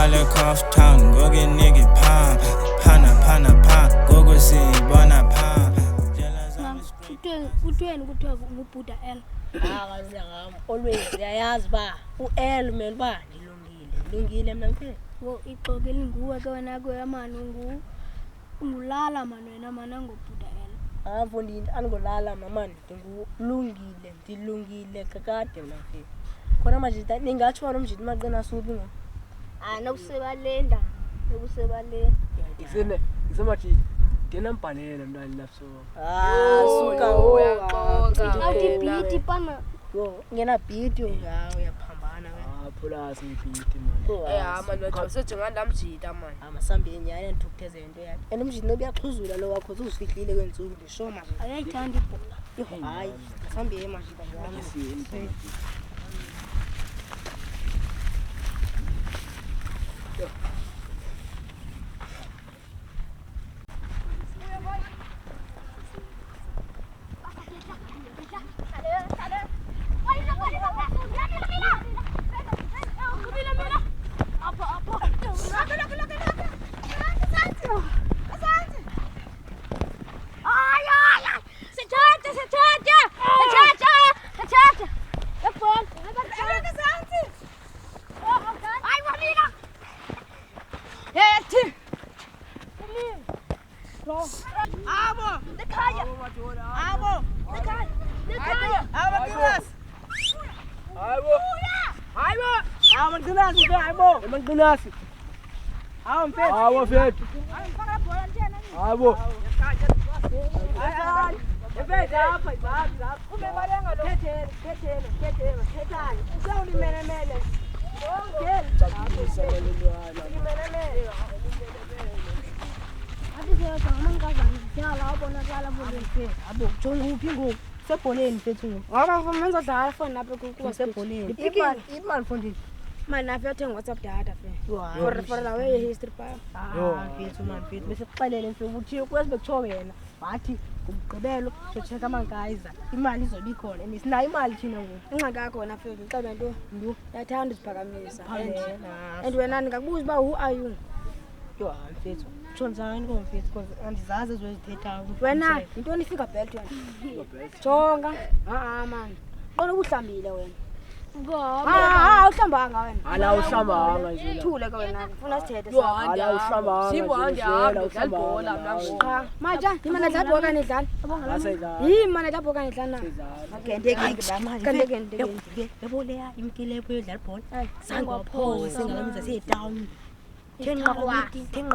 Ezase Cof town, go get nigga pound. Pana, go see bona pound. Kuthiweni kuthiwa ngubhuda L. Always uyayazi ba u-L mele uba ndilungile mna mfethu. Wo ixoke linguwe ke wena ke mani ungulala mani wena mana ngobhuda L. Mfondini andingolala mama ndilungile kakade mna mfethu. Khona manje ningatsho nomjiti maqina suphi ngo. Nokusebalenda nokusebalenda. Ngisemathi nginambhalele mntwana lapho. Suka uyaxoka. Awuthi beat pana. Yo ngena beat ngawo uyaphambana wena. Plus ngibeat man. Manje wasejenga ndamjita manje. Amasambi enyane ndithukutheze into yakhe. Umjiti nobuyaxhuzula lo wakho uzifihlile kwenzuku ndisho manje. Ayayithanda ibhola. Hayi, asambi emajita yami. Manginasi. Hawo mfethu. Hawo. Mfethu apha ibapha. Ube balenga lo. Khethele. Usawulimele. Abo jonga ngoku sebholeni mfethu. Ngoba menza dala phone lapha kukuba Sebholeni. Imali mfondini. manje nafe uthenga WhatsApp data fe. For la way history pa. Mfethu mfethu bese kuxelele mfethu ukuthi kwezi bekuthiwa wena. Bathi kumgqibelo socheka amangayiza. Imali izoba ikhona. Sinayo imali thina ngoku. Ingxaki yakho wena fe ngicela nto. Yathanda uziphakamisa. And wena ngikakubuza uba who are you? Yo mfethu. Tshonzani komfethu because andizazi ezozithetha ukuthi wena intoni ifika belt wena. Jonga. Man. Qona ubuhlambile wena. Uhlambanga wena. Ala uhlambanga nje. Thule ke wena. Ufuna sithethe sa. Ala uhlambanga. Simhandi hamba dlalibhola mna. Maja, imana dlalibhola kani dlala. Asedlala. Imana dlalibhola kani dlala. Ngende yabo leya imkilepho yodlalibhola. Sangiwaphosa ngalamiza siye-town. Thenga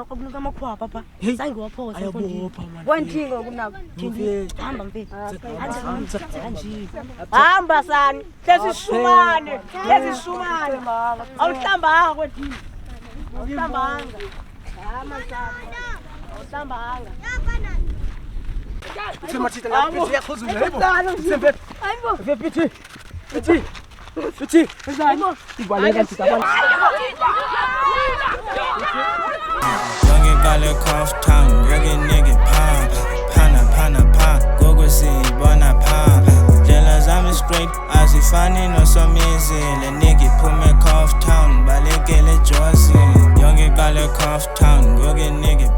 kokunika amakhwapha pha. Sangiwaphosa ayabopha man. Wenthingo kunabo. Hamba mfethu. Hamba sani. Lesishumane. Awuhlambanga kwethini. Awuhlambanga. Hamba sani. Awuhlambanga. Semathita lapho siyakhuzula yebo. Sembe. Hayibo. Bithi. Hayibo. Ibaleka ntikabani. Ezase Cof town, get nigga pound. Pana, go see bona pound. Jealous I'm straight, as if I need no some easy. The nigga put me Cof town, balekele Josie. Ezase Cof town, go get nigga